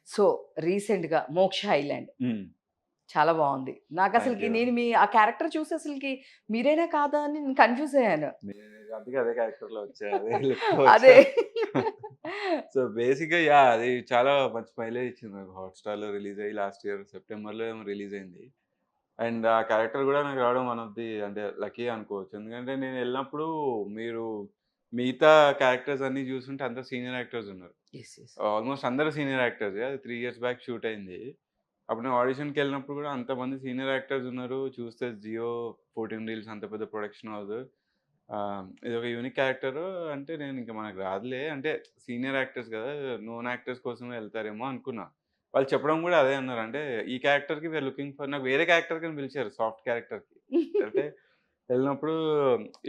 So, రీసెంట్‌గా 'మోక్ష island' హ్మ్. చాలా బావుంది. థాంక్ నాకసలకి యూ. నేను మీ ఆ క్యారెక్టర్ చూసి అసలకి మీరేనా కాదా అని నేను కన్‌ఫ్యూజ్ అయ్యాను. నేను అందుకే అదే క్యారెక్టర్‌లో వచ్చా. అదే లుక్‌తో అదే. వచ్చా. సో, బేసిక్‌గా యాహ్! అది చాలా మంచి మైలేజ్ ఇచ్చింది నాకు. హాట్‌స్టార్‌లో రిలీజ్ అయ్యి లాస్ట్ ఇయర్ సెప్టెంబర్‌లో ఏమో రిలీజ్ అయింది. అండ్ ఆ క్యారెక్టర్ గూడా నాకు రావడం వన్ ఆఫ్ ది అంటే లక్కీ అనుకోవచ్చు. ఎందుకంటే నేనెళ్ళినప్పుడు మీరు మిగతా క్యారెక్టర్స్ అన్నీ జూసుంటే అందరూ సీనియర్ యాక్టర్స్ ఉన్నారు. యెస్. యెస్. ఆల్‌మోస్ట్ అందరూ సీనియర్ యాక్టర్సే. అది 3 ఇయర్స్ బ్యాక్ షూట్ అయింది. అప్పుడు నేను ఆడిషన్‌కెళ్ళినప్పుడు గూడా అంతమంది సీనియర్ యాక్టర్స్ ఉన్నారు. చూస్తే 'జియో 14 రీల్స్' అంత పెద్ద ప్రొడక్షన్ హౌస్. ఇదొక యూనిక్ క్యారెక్టరు అంటే నేనింక మనకు రాదులే అంటే సీనియర్ యాక్టర్స్ గదా! నోన్ యాక్టర్స్ కోసమే ఎళ్తారేమో అనుకున్నా. వాళ్ళు చెప్పడం గూడా అదే అన్నారు. అంటే ఈ క్యారెక్టర్‌కి వీఆర్ లుకింగ్ ఫర్ నాకు వేరే క్యారెక్టర్‌కని పిలిచారు సాఫ్ట్ క్యారెక్టర్‌కి. అంటే ఎళ్ళినప్పుడు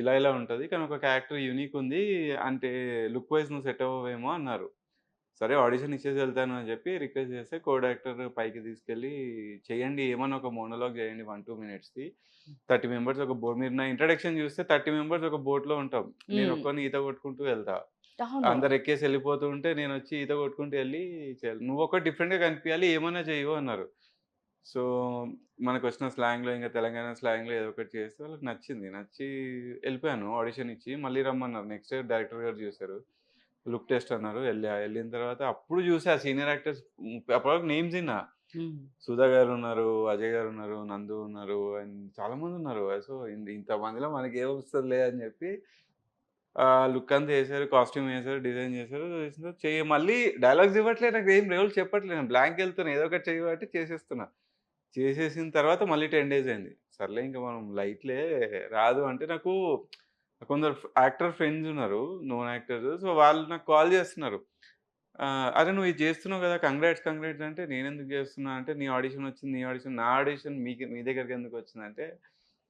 ఇలా ఉంటది. కానీ ఒక క్యారెక్టర్ యూనిక్ ఉంది. అంటే లుక్ వైస్ నువ్వు సెట్ అవ్వవేమో అన్నారు. సరే ఆడిషన్ ఇచ్చేసి వెళ్తాను అని చెప్పి రిక్వెస్ట్ చేస్తే కో డైరెక్టర్ పైకి తీసుకెళ్ళి చేయండి ఏమన్నా ఒక మోనోలాగ్ చేయండి 1, 2 మినిట్స్‌ది. 30 మెంబర్స్ ఒక బోట్ మీరు నా ఇంట్రడక్షన్ చూస్తే 30 మెంబర్స్ ఒక బోట్‌లో ఉంటాం. హ్మ్. నేనొక్కడిని ఈత కొట్టుకుంటూ వెళ్తా. అవును. అందరూ ఎక్కేసి వెళ్ళిపోతూ ఉంటే నేనొచ్చి ఈత కొట్టుకుంటూ ఎళ్లి చేయాలి. "నువ్వొకటి డిఫరెంట్‌గా కనిపియాలి ఏమన్నా చెయ్యు" అన్నారు. సో, మనకొచ్చిన స్లాంగ్‌లో ఇంక తెలంగాణ స్లాంగ్‌లో ఏదో ఒకటి చేస్తే వాళ్ళకి నచ్చింది. నచ్చి ఎళ్ళిపోయాను ఆడిషన్ ఇచ్చి. మళ్ళీ రమ్మన్నారు. నెక్స్ట్ డే డైరెక్టర్ గారు చూసారు. లుక్ టెస్ట్ అన్నారు. ఎళ్ళిన తర్వాత అప్పుడు చూసా సీనియర్ యాక్టర్స్ అప్పటివరకు నేమ్స్ ఇన్నా. హ్మ్. సుధా గారున్నారు, అజయ్ గారున్నారు, నందు ఉన్నారు అండ్ చాలా మందున్నారు. సో, ఇంతమందిలో మనకేమొస్తదిలే అని చెప్పి లుక్ అంతా ఏసారు, కాస్ట్యూమ్ ఏసారు, డిజైన్ చేసారు. చేసిన తర్వాత మళ్ళీ డైలాగ్స్ ఇవ్వట్లే నాకేం రోల్ చెప్పట్లే. నేను బ్లాంక్ ఎళ్తున్నా. ఏదో ఒకటి చెయ్యి కాబట్టి చేసేస్తున్నా. చేసేసిన తర్వాత మళ్ళీ 10 డేస్ అయింది. సర్లే ఇంక మనం లైట్‌లే రాదు అంటే నాకు కొందరు యాక్టర్ ఫ్రెండ్స్ ఉన్నారు. Known actors. సో, వాళ్ళు నాకు కాల్ చేస్తున్నారు. "అరె! నువ్వు ఇది చేస్తున్నావు కదా! కంగ్రాట్స్ అంటే నేనెందుకు చేస్తున్నా అంటే, నీ ఆడిషన్ వచ్చింది. నీ ఆడిషన్ నా ఆడిషన్ మీ దగ్గరికెందుకు వచ్చిందంటే,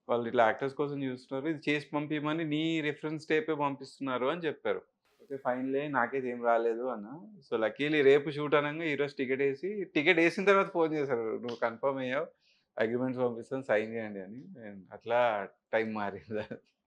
వాళ్ళు ఇట్లా యాక్టర్స్ కోసం చూస్తున్నారు. ఇది చేసి పంపియమని నీ రిఫరెన్స్ టేపే పంపిస్తున్నారు" అని చెప్పారు. ఓకే. ఫైన్‌లే నాకైతే ఏం రాలేదు అన్నా. సో, లక్కీలీ రేపు షూట్ అనంగా ఈరోజు టికెట్ ఏసిన తర్వాత ఫోను చేశారు. "నువ్వు కన్ఫర్మ్ అయ్యావు. అగ్రీమెంట్స్ పంపిస్తాను సైన్ చేయండి" అని. అట్లా టైం మారింది.